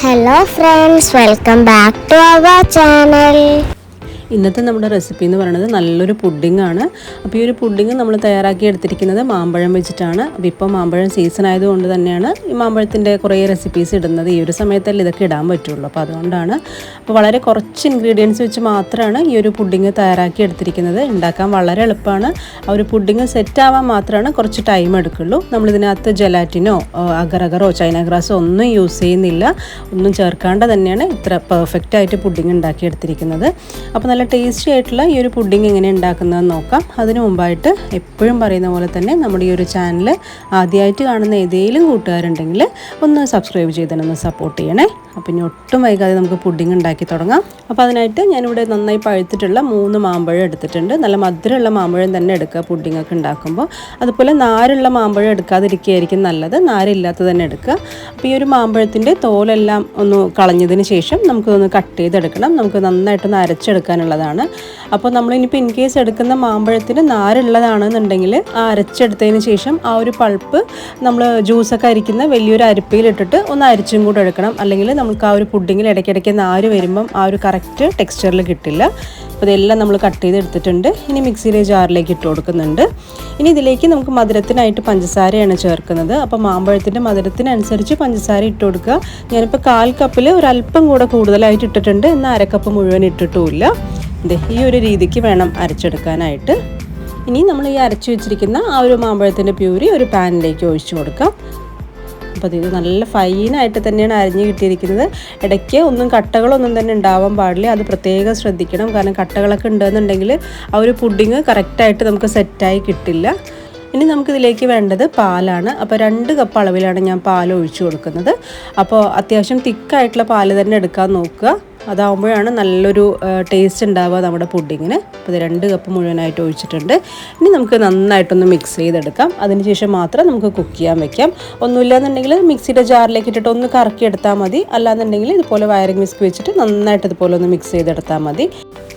Hello friends, welcome back to our channel. ഇന്നത്തെ നമ്മുടെ recipe എന്ന് പറയുന്നത് നല്ലൊരു പുഡിംഗ് ആണ്. അപ്പോൾ ഈ ഒരു പുഡിംഗ് നമ്മൾ തയ്യാറാക്കി എടുത്തിരിക്കുന്നത് മാമ്പഴം വെച്ചിട്ടാണ്. അപ്പോൾ ഇപ്പോൾ മാമ്പഴം സീസൺ ആയതുകൊണ്ട് തന്നെയാണ് ഈ മാമ്പഴത്തിൻ്റെ കുറേ റെസിപ്പീസ് ഇടുന്നത്. ഈ ഒരു സമയത്തല്ലേ ഇതൊക്കെ ഇടാൻ പറ്റുള്ളൂ. അപ്പോൾ അതുകൊണ്ടാണ്. അപ്പോൾ വളരെ കുറച്ച് ഇൻഗ്രീഡിയൻസ് വെച്ച് മാത്രമാണ് ഈ ഒരു പുഡിംഗ് തയ്യാറാക്കി എടുത്തിരിക്കുന്നത്. ഉണ്ടാക്കാൻ വളരെ എളുപ്പമാണ്. ആ ഒരു പുഡിംഗ് സെറ്റ് ആവാൻ മാത്രമാണ് കുറച്ച് ടൈം എടുക്കുള്ളൂ. നമ്മളിതിനകത്ത് ജലാറ്റിനോ അഗറോ ചൈന ഗ്രാസോ ഒന്നും യൂസ് ചെയ്യുന്നില്ല. ഒന്നും ചേർക്കാണ്ട് തന്നെയാണ് ഇത്ര പെർഫെക്റ്റ് ആയിട്ട് പുഡിംഗ് ഉണ്ടാക്കി എടുത്തിരിക്കുന്നത്. അപ്പോൾ നല്ല ടേസ്റ്റി ആയിട്ടുള്ള ഈ ഒരു പുഡിംഗ് എങ്ങനെ ഉണ്ടാക്കുന്നതെന്ന് നോക്കാം. അതിനു മുമ്പായിട്ട് എപ്പോഴും പറയുന്ന പോലെ തന്നെ നമ്മുടെ ഈ ഒരു ചാനൽ ആദ്യമായിട്ട് കാണുന്ന ഏതെങ്കിലും കൂട്ടുകാരുണ്ടെങ്കിൽ ഒന്ന് സബ്സ്ക്രൈബ് ചെയ്തിട്ടൊന്ന് സപ്പോർട്ട് ചെയ്യണേ. അപ്പോൾ ഇനി ഒട്ടും വൈകാതെ നമുക്ക് പുഡിംഗ് ഉണ്ടാക്കി തുടങ്ങാം. അപ്പോൾ അതിനായിട്ട് ഞാനിവിടെ നന്നായി പഴുത്തിട്ടുള്ള 3 മാമ്പഴം എടുത്തിട്ടുണ്ട്. നല്ല മധുരമുള്ള മാമ്പഴം തന്നെ എടുക്കുക പുഡിംഗ് ഒക്കെ ഉണ്ടാക്കുമ്പോൾ. അതുപോലെ നാരുള്ള മാമ്പഴം എടുക്കാതിരിക്കുകയായിരിക്കും നല്ലത്. നാരില്ലാത്തത് തന്നെ എടുക്കുക. അപ്പോൾ ഈ ഒരു മാമ്പഴത്തിൻ്റെ തോലെല്ലാം ഒന്ന് കളഞ്ഞതിന് ശേഷം നമുക്കൊന്ന് കട്ട് ചെയ്തെടുക്കണം. നമുക്ക് നന്നായിട്ടൊന്ന് അരച്ചെടുക്കാനുള്ളതാണ്. അപ്പോൾ നമ്മളിനിപ്പോൾ ഇൻ കേസ് എടുക്കുന്ന മാമ്പഴത്തിന് നാരുള്ളതാണെന്നുണ്ടെങ്കിൽ ആ അരച്ചെടുത്തതിന് ശേഷം ആ ഒരു പൾപ്പ് നമ്മൾ ജ്യൂസൊക്കെ അരിക്കുന്ന വലിയൊരു അരിപ്പയിലിട്ടിട്ട് ഒന്ന് അരിച്ചും കൂടെ എടുക്കണം. അല്ലെങ്കിൽ നമുക്ക് ആ ഒരു പുഡിങ്ങിൽ ഇടയ്ക്കിടയ്ക്ക് നാര് വരുമ്പം ആ ഒരു കറക്റ്റ് ടെക്സ്ചറിൽ കിട്ടില്ല. അപ്പോൾ ഇതെല്ലാം നമ്മൾ കട്ട് ചെയ്തെടുത്തിട്ടുണ്ട്. ഇനി മിക്സിയിലെ ജാറിലേക്ക് ഇട്ട് കൊടുക്കുന്നുണ്ട്. ഇനി ഇതിലേക്ക് നമുക്ക് മധുരത്തിനായിട്ട് പഞ്ചസാരയാണ് ചേർക്കുന്നത്. അപ്പോൾ മാമ്പഴത്തിൻ്റെ മധുരത്തിനനുസരിച്ച് പഞ്ചസാര ഇട്ട് കൊടുക്കുക. ഞാനിപ്പോൾ 1/4 കപ്പിൽ ഒരല്പം കൂടെ കൂടുതലായിട്ട് ഇട്ടിട്ടുണ്ട്. എന്നാൽ 1/2 കപ്പ് മുഴുവൻ ഇട്ടിട്ടുമില്ല. ഈ ഒരു രീതിക്ക് വേണം അരച്ചെടുക്കാനായിട്ട്. ഇനി നമ്മൾ ഈ അരച്ചു വെച്ചിരിക്കുന്ന ആ ഒരു മാമ്പഴത്തിൻ്റെ പ്യൂരി ഒരു പാനിലേക്ക് ഒഴിച്ചു കൊടുക്കാം. അപ്പോൾ ഇത് നല്ല ഫൈനായിട്ട് തന്നെയാണ് അരിഞ്ഞ് കിട്ടിയിരിക്കുന്നത്. ഇടയ്ക്ക് ഒന്നും കട്ടകളൊന്നും തന്നെ ഉണ്ടാവാൻ പാടില്ല. അത് പ്രത്യേകം ശ്രദ്ധിക്കണം. കാരണം കട്ടകളൊക്കെ ഉണ്ടെന്നുണ്ടെങ്കിൽ ആ ഒരു പുഡിങ് കറക്റ്റായിട്ട് നമുക്ക് സെറ്റായി കിട്ടില്ല. ഇനി നമുക്കിതിലേക്ക് വേണ്ടത് പാലാണ്. അപ്പോൾ 2 കപ്പ് അളവിലാണ് ഞാൻ പാൽ ഒഴിച്ചു കൊടുക്കുന്നത്. അപ്പോൾ അത്യാവശ്യം തിക്കായിട്ടുള്ള പാൽ തന്നെ എടുക്കാൻ നോക്കുക. അതാവുമ്പോഴാണ് നല്ലൊരു ടേസ്റ്റ് ഉണ്ടാവുക നമ്മുടെ പുഡിങ്ങിന്. അപ്പോൾ ഇത് 2 കപ്പ് മുഴുവനായിട്ട് ഒഴിച്ചിട്ടുണ്ട്. ഇനി നമുക്ക് നന്നായിട്ടൊന്ന് മിക്സ് ചെയ്തെടുക്കാം. അതിനുശേഷം മാത്രം നമുക്ക് കുക്ക് ചെയ്യാൻ വെക്കാം. ഒന്നുമില്ലാന്നുണ്ടെങ്കിൽ മിക്സിയുടെ ജാറിലേക്ക് ഇട്ടിട്ട് ഒന്ന് കറക്കി എടുത്താൽ മതി. അല്ലാന്നുണ്ടെങ്കിൽ ഇതുപോലെ വയറിംഗ് വിസ്ക് വെച്ചിട്ട് നന്നായിട്ട് ഇതുപോലെ ഒന്ന് മിക്സ് ചെയ്തെടുത്താൽ മതി.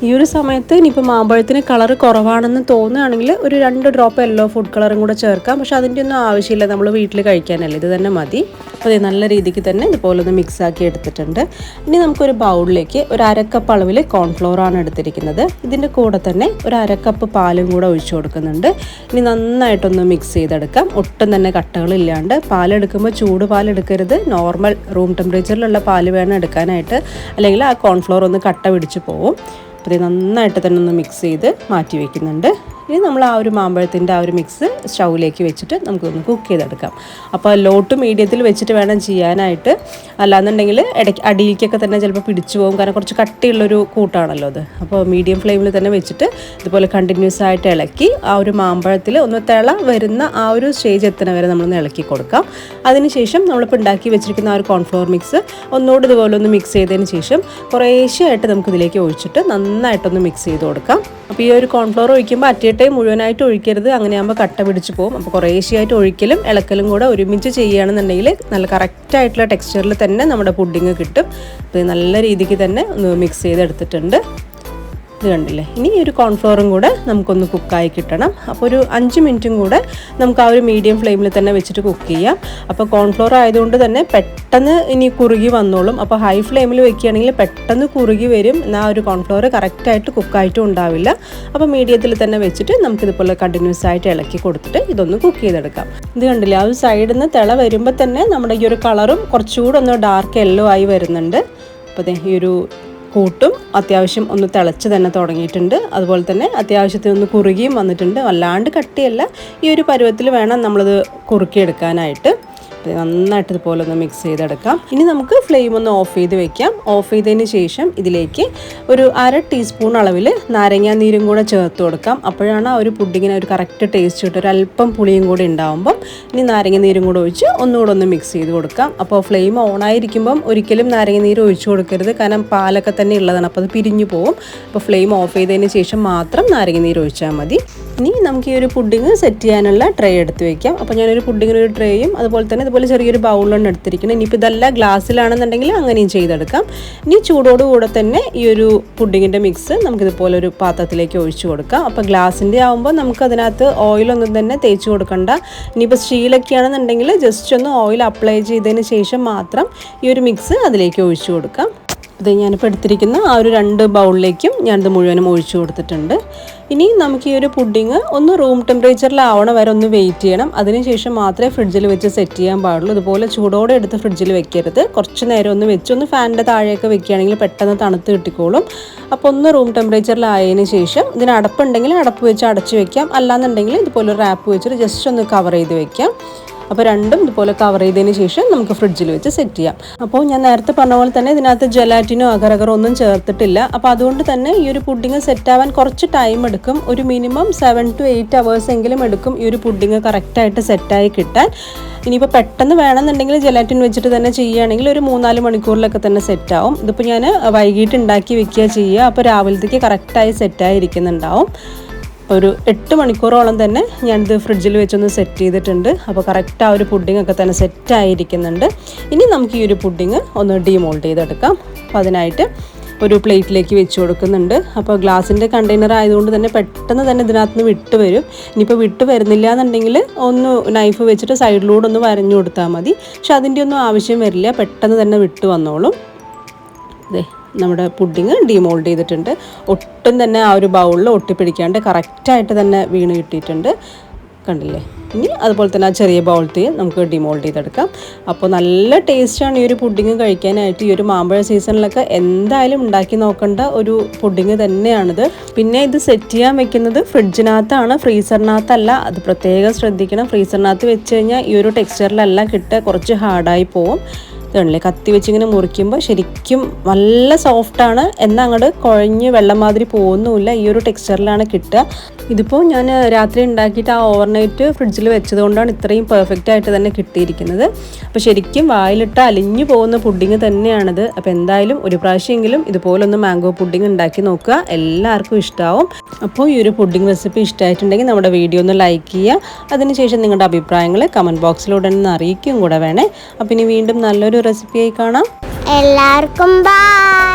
ഈ ഒരു സമയത്ത് ഇനിയിപ്പോൾ മാമ്പഴത്തിന് കളർ കുറവാണെന്ന് തോന്നുകയാണെങ്കിൽ ഒരു 2 ഡ്രോപ്പ് യെല്ലോ ഫുഡ് കളറും കൂടെ ചേർക്കാം. പക്ഷെ അതിൻ്റെ ഒന്നും ആവശ്യമില്ല. നമ്മൾ വീട്ടിൽ കഴിക്കാനല്ലേ, ഇത് തന്നെ മതി. അപ്പോൾ ഇത് നല്ല രീതിക്ക് തന്നെ ഇതുപോലെ ഒന്ന് മിക്സാക്കി എടുത്തിട്ടുണ്ട്. ഇനി നമുക്കൊരു ബൗളിലേക്ക് ഒരു 1/2 കപ്പ് അളവിൽ കോൺഫ്ലോറാണ് എടുത്തിരിക്കുന്നത്. ഇതിൻ്റെ കൂടെ തന്നെ ഒരു 1/2 കപ്പ് പാലും കൂടെ ഒഴിച്ചു കൊടുക്കുന്നുണ്ട്. ഇനി നന്നായിട്ടൊന്ന് മിക്സ് ചെയ്തെടുക്കാം. ഒട്ടും തന്നെ കട്ടകളില്ലാണ്ട്. പാലെടുക്കുമ്പോൾ ചൂട് പാലെടുക്കരുത്. നോർമൽ റൂം ടെമ്പറേച്ചറിലുള്ള പാല് വേണം എടുക്കാനായിട്ട്. അല്ലെങ്കിൽ ആ കോൺഫ്ലോർ ഒന്ന് കട്ട പിടിച്ച് പോവും. അപ്പോൾ ഇത് നന്നായിട്ട് തന്നെ ഒന്ന് മിക്സ് ചെയ്ത് മാറ്റി വയ്ക്കുന്നുണ്ട്. ഇനി നമ്മൾ ആ ഒരു മാമ്പഴത്തിൻ്റെ ആ ഒരു മിക്സ് സ്റ്റൗവിലേക്ക് വെച്ചിട്ട് നമുക്കൊന്ന് കുക്ക് ചെയ്തെടുക്കാം. അപ്പോൾ ലോ ടു മീഡിയത്തിൽ വെച്ചിട്ട് വേണം ചെയ്യാനായിട്ട്. അല്ലാന്നുണ്ടെങ്കിൽ ഇടയ്ക്ക് അടിയിലേക്കൊക്കെ തന്നെ ചിലപ്പോൾ പിടിച്ചു പോകും. കാരണം കുറച്ച് കട്ടിയുള്ളൊരു കൂട്ടാണല്ലോ അത്. അപ്പോൾ മീഡിയം ഫ്ലെയിമിൽ തന്നെ വെച്ചിട്ട് ഇതുപോലെ കണ്ടിന്യൂസ് ആയിട്ട് ഇളക്കി ആ ഒരു മാമ്പഴത്തിൽ ഒന്ന് തിള വരുന്ന ആ ഒരു സ്റ്റേജ് എത്തുന്ന വരെ നമ്മളൊന്ന് ഇളക്കി കൊടുക്കാം. അതിനുശേഷം നമ്മളിപ്പോൾ ഉണ്ടാക്കി വെച്ചിരിക്കുന്ന ആ ഒരു കോൺഫ്ലോർ മിക്സ് ഒന്നുകൂടി ഇതുപോലെ ഒന്ന് മിക്സ് ചെയ്തതിന് ശേഷം കുറേശ്ശെയായിട്ട് നമുക്കിതിലേക്ക് ഒഴിച്ചിട്ട് നന്നായിട്ടൊന്ന് മിക്സ് ചെയ്ത് കൊടുക്കാം. അപ്പോൾ ഈ ഒരു കോൺഫ്ലോർ ഒഴിക്കുമ്പോൾ അറ്റേട്ടയും മുഴുവനായിട്ട് ഒഴിക്കരുത്. അങ്ങനെയാകുമ്പോൾ കട്ട പിടിച്ച് പോകും. അപ്പോൾ കുറേശ്ശെയായിട്ട് ഒഴിക്കലും ഇളക്കലും കൂടെ ഒരുമിച്ച് ചെയ്യുകയാണെന്നുണ്ടെങ്കിൽ നല്ല കറക്റ്റായിട്ടുള്ള ടെക്സ്ചറിൽ തന്നെ നമ്മുടെ പുഡിങ് കിട്ടും. ഇത് നല്ല രീതിക്ക് തന്നെ ഒന്ന് മിക്സ് ചെയ്തെടുത്തിട്ടുണ്ട്. ഇത് കണ്ടില്ലേ. ഇനി ഒരു കോൺഫ്ലോറും കൂടെ നമുക്കൊന്ന് കുക്കായി കിട്ടണം. അപ്പോൾ ഒരു 5 മിനിറ്റും കൂടെ നമുക്ക് ആ ഒരു മീഡിയം ഫ്ലെയിമിൽ തന്നെ വെച്ചിട്ട് കുക്ക് ചെയ്യാം. അപ്പോൾ കോൺഫ്ലോർ ആയതുകൊണ്ട് തന്നെ പെട്ടെന്ന് ഇനി കുറുകി വന്നോളും. അപ്പോൾ ഹൈ ഫ്ലെയിമിൽ വെക്കുകയാണെങ്കിൽ പെട്ടെന്ന് കുറുകി വരും. എന്നാൽ ആ ഒരു കോൺഫ്ലോർ കറക്റ്റായിട്ട് കുക്കായിട്ടും ഉണ്ടാവില്ല. അപ്പോൾ മീഡിയത്തിൽ തന്നെ വെച്ചിട്ട് നമുക്കിതുപോലെ കണ്ടിന്യൂസ് ആയിട്ട് ഇളക്കി കൊടുത്തിട്ട് ഇതൊന്ന് കുക്ക് ചെയ്തെടുക്കാം. ഇത് കണ്ടില്ലേ, ആ ഒരു സൈഡിൽ നിന്ന് തിള വരുമ്പോൾ തന്നെ നമ്മുടെ ഈ ഒരു കളറും കുറച്ചുകൂടെ ഒന്ന് ഡാർക്ക് യെല്ലോ ആയി വരുന്നുണ്ട്. അപ്പോൾ ഈ ഒരു കൂട്ടും അത്യാവശ്യം ഒന്ന് തിളച്ച് തന്നെ തുടങ്ങിയിട്ടുണ്ട്. അതുപോലെ തന്നെ അത്യാവശ്യത്തിനൊന്ന് കുറുകിയും വന്നിട്ടുണ്ട്. വല്ലാണ്ട് കട്ടിയല്ല. ഈ ഒരു പരുവത്തിൽ വേണം നമ്മളത് കുറുക്കിയെടുക്കാനായിട്ട്. നന്നായിട്ട് ഇതുപോലെ ഒന്ന് മിക്സ് ചെയ്തെടുക്കാം. ഇനി നമുക്ക് ഫ്ലെയിം ഒന്ന് ഓഫ് ചെയ്ത് വെക്കാം. ഓഫ് ചെയ്തതിന് ശേഷം ഇതിലേക്ക് ഒരു 1/2 ടീസ്പൂൺ അളവിൽ നാരങ്ങാ നീരും കൂടെ ചേർത്ത് കൊടുക്കാം. അപ്പോഴാണ് ആ ഒരു പുഡിങ്ങിന് ഒരു കറക്റ്റ് ടേസ്റ്റ് കിട്ടും. ഒരല്പം പുളിയും കൂടി ഉണ്ടാകുമ്പം ഇനി നാരങ്ങ നീരും കൂടെ ഒഴിച്ച് ഒന്നുകൂടെ ഒന്ന് മിക്സ് ചെയ്ത് കൊടുക്കാം. അപ്പോൾ ഫ്ലെയിം ഓണായിരിക്കുമ്പം ഒരിക്കലും നാരങ്ങ നീര് ഒഴിച്ചു കൊടുക്കരുത്. കാരണം പാലൊക്കെ തന്നെ ഉള്ളതാണ്. അപ്പോൾ അത് പിരിഞ്ഞു പോകും. അപ്പോൾ ഫ്ലെയിം ഓഫ് ചെയ്തതിന് ശേഷം മാത്രം നാരങ്ങ നീര് ഒഴിച്ചാൽ മതി. ഇനി നമുക്ക് ഈ ഒരു പുഡിങ് സെറ്റ് ചെയ്യാനുള്ള ട്രേ എടുത്ത് വെക്കാം. അപ്പോൾ ഞാനൊരു പുഡിങ്ങിനൊരു ട്രേയും അതുപോലെ തന്നെ ഇതുപോലെ ചെറിയൊരു ബൗളാണ് എടുത്തിരിക്കുന്നത്. ഇനിയിപ്പോൾ ഇതല്ല ഗ്ലാസ്സിലാണെന്നുണ്ടെങ്കിൽ അങ്ങനെയും ചെയ്തെടുക്കാം. ഇനി ചൂടോടുകൂടെ തന്നെ ഈ ഒരു പുഡിങ്ങിൻ്റെ മിക്സ് നമുക്കിതുപോലെ ഒരു പാത്രത്തിലേക്ക് ഒഴിച്ചു കൊടുക്കാം. അപ്പോൾ ഗ്ലാസിൻ്റെ ആകുമ്പോൾ നമുക്ക് അതിനകത്ത് ഓയിലൊന്നും തന്നെ തേച്ച് കൊടുക്കണ്ട. ഇനിയിപ്പോൾ സ്റ്റീലൊക്കെ ആണെന്നുണ്ടെങ്കിൽ ജസ്റ്റ് ഒന്ന് ഓയിൽ അപ്ലൈ ചെയ്തതിന് ശേഷം മാത്രം ഈ ഒരു മിക്സ് അതിലേക്ക് ഒഴിച്ചു കൊടുക്കാം. ഇത് ഞാനിപ്പോൾ എടുത്തിരിക്കുന്ന ആ ഒരു 2 ബൗളിലേക്കും ഞാനിത് മുഴുവനും ഒഴിച്ചു കൊടുത്തിട്ടുണ്ട്. ഇനി നമുക്ക് ഈ ഒരു പുഡിങ് ഒന്ന് റൂം ടെമ്പറേച്ചറിലാവണ വരെ ഒന്ന് വെയിറ്റ് ചെയ്യണം. അതിനുശേഷം മാത്രമേ ഫ്രിഡ്ജിൽ വെച്ച് സെറ്റ് ചെയ്യാൻ പാടുള്ളൂ. ഇതുപോലെ ചൂടോടെ എടുത്ത് ഫ്രിഡ്ജിൽ വെക്കരുത്. കുറച്ച് നേരം ഒന്ന് വെച്ച് ഒന്ന് ഫാനിൻ്റെ താഴെയൊക്കെ വെക്കുകയാണെങ്കിൽ പെട്ടെന്ന് തണുത്ത് കിട്ടിക്കോളും. അപ്പോൾ ഒന്ന് റൂം ടെമ്പറേച്ചറിലായതിന് ശേഷം ഇതിന് അടപ്പുണ്ടെങ്കിൽ അടപ്പ് വെച്ച് അടച്ച് വെക്കാം. അല്ലാന്നുണ്ടെങ്കിൽ ഇതുപോലെ ഒരു റാപ്പ് വെച്ചിട്ട് ജസ്റ്റ് ഒന്ന് കവർ ചെയ്ത് വെക്കാം. അപ്പോൾ രണ്ടും ഇതുപോലെ കവർ ചെയ്തതിന് ശേഷം നമുക്ക് ഫ്രിഡ്ജിൽ വെച്ച് സെറ്റ് ചെയ്യാം. അപ്പോൾ ഞാൻ നേരത്തെ പറഞ്ഞ പോലെ തന്നെ ഇതിനകത്ത് ജെലാറ്റിനോ അഗറഗറോ ഒന്നും ചേർത്തിട്ടില്ല. അപ്പോൾ അതുകൊണ്ട് തന്നെ ഈ ഒരു പുഡിങ് സെറ്റാവാൻ കുറച്ച് ടൈം എടുക്കും. ഒരു മിനിമം 7 to 8 hours എങ്കിലും എടുക്കും ഈ ഒരു പുഡിങ് കറക്റ്റായിട്ട് സെറ്റായി കിട്ടാൻ. ഇനിയിപ്പോൾ പെട്ടെന്ന് വേണമെന്നുണ്ടെങ്കിൽ ജെലാറ്റിൻ വെച്ചിട്ട് തന്നെ ചെയ്യുകയാണെങ്കിൽ ഒരു 3-4 മണിക്കൂറിലൊക്കെ തന്നെ സെറ്റാവും. ഇതിപ്പോൾ ഞാൻ വൈകിട്ട് ഉണ്ടാക്കി വെക്കുക ചെയ്യുക. അപ്പോൾ രാവിലത്തേക്ക് കറക്റ്റായി സെറ്റായി ഇരിക്കുന്നുണ്ടാവും. ഒരു 8 മണിക്കൂറോളം തന്നെ ഞാനിത് ഫ്രിഡ്ജിൽ വെച്ചൊന്ന് സെറ്റ് ചെയ്തിട്ടുണ്ട്. അപ്പോൾ കറക്റ്റ് ആ ഒരു പുഡിംഗ് ഒക്കെ തന്നെ സെറ്റായിരിക്കുന്നുണ്ട്. ഇനി നമുക്ക് ഈ ഒരു പുഡിംഗ് ഒന്ന് ഡീമോൾഡ് ചെയ്തെടുക്കാം. അപ്പോൾ അതിനായിട്ട് ഒരു പ്ലേറ്റിലേക്ക് വെച്ച് കൊടുക്കുന്നുണ്ട്. അപ്പോൾ ഗ്ലാസിൻ്റെ കണ്ടെയ്നർ ആയതുകൊണ്ട് തന്നെ പെട്ടെന്ന് തന്നെ ഇതിനകത്ത് നിന്ന് വിട്ട് വരും. ഇനിയിപ്പോൾ വിട്ട് വരുന്നില്ല എന്നുണ്ടെങ്കിൽ ഒന്ന് നൈഫ് വെച്ചിട്ട് സൈഡിലൂടെ ഒന്ന് വരഞ്ഞു കൊടുത്താൽ മതി. പക്ഷെ അതിൻ്റെ ഒന്നും ആവശ്യം വരില്ല, പെട്ടെന്ന് തന്നെ വിട്ട് വന്നോളും. അതെ, നമ്മുടെ പുഡിങ് ഡീമോൾഡ് ചെയ്തിട്ടുണ്ട്. ഒട്ടും തന്നെ ആ ഒരു ബൗളിൽ ഒട്ടിപ്പിടിക്കാണ്ട് കറക്റ്റായിട്ട് തന്നെ വീണ് കിട്ടിയിട്ടുണ്ട്. കണ്ടില്ലേ? ഇനി അതുപോലെ തന്നെ ആ ചെറിയ ബൗളത്തിൽ നമുക്ക് ഡിമോൾഡ് ചെയ്തെടുക്കാം. അപ്പോൾ നല്ല ടേസ്റ്റാണ് ഈ ഒരു പുഡിങ് കഴിക്കാനായിട്ട്. ഈ ഒരു മാമ്പഴ സീസണിലൊക്കെ എന്തായാലും ഉണ്ടാക്കി നോക്കേണ്ട ഒരു പുഡിങ് തന്നെയാണിത്. പിന്നെ ഇത് സെറ്റ് ചെയ്യാൻ വെക്കുന്നത് ഫ്രിഡ്ജിനകത്താണ്, ഫ്രീസറിനകത്തല്ല. അത് പ്രത്യേകം ശ്രദ്ധിക്കണം. ഫ്രീസറിനകത്ത് വെച്ച് കഴിഞ്ഞാൽ ഈ ഒരു ടെക്സ്ചറിലല്ല കിട്ടുക, കുറച്ച് ഹാർഡായി പോവും. ഇതല്ലേ, കത്തി വെച്ചിങ്ങനെ മുറിക്കുമ്പോൾ ശരിക്കും നല്ല സോഫ്റ്റാണ്. എന്നാൽ അങ്ങോട്ട് കുഴഞ്ഞ് വെള്ളം മാതിരി പോകുന്നുമില്ല. ഈ ഒരു ടെക്സ്ചറിലാണ് കിട്ടുക. ഇതിപ്പോൾ ഞാൻ രാത്രി ഉണ്ടാക്കിയിട്ട് ആ ഓവർനൈറ്റ് ഫ്രിഡ്ജിൽ വെച്ചതുകൊണ്ടാണ് ഇത്രയും പെർഫെക്റ്റ് ആയിട്ട് തന്നെ കിട്ടിയിരിക്കുന്നത്. അപ്പോൾ ശരിക്കും വായിലിട്ട് അലിഞ്ഞു പോകുന്ന പുഡിങ് തന്നെയാണിത്. അപ്പോൾ എന്തായാലും ഒരു പ്രാവശ്യമെങ്കിലും ഇതുപോലൊന്ന് മാംഗോ പുഡിങ് ഉണ്ടാക്കി നോക്കുക, എല്ലാവർക്കും ഇഷ്ടമാവും. അപ്പോൾ ഈ ഒരു പുഡിങ് റെസിപ്പി ഇഷ്ടമായിട്ടുണ്ടെങ്കിൽ നമ്മുടെ വീഡിയോ ഒന്ന് ലൈക്ക് ചെയ്യുക. അതിനുശേഷം നിങ്ങളുടെ അഭിപ്രായങ്ങൾ കമൻറ്റ് ബോക്സിലൂടെ ഒന്ന് അറിയിക്കും കൂടെ വേണേ. അപ്പോൾ ഇനി വീണ്ടും നല്ലൊരു റെസിപ്പിയായി കാണാം. എല്ലാവർക്കും ബൈ.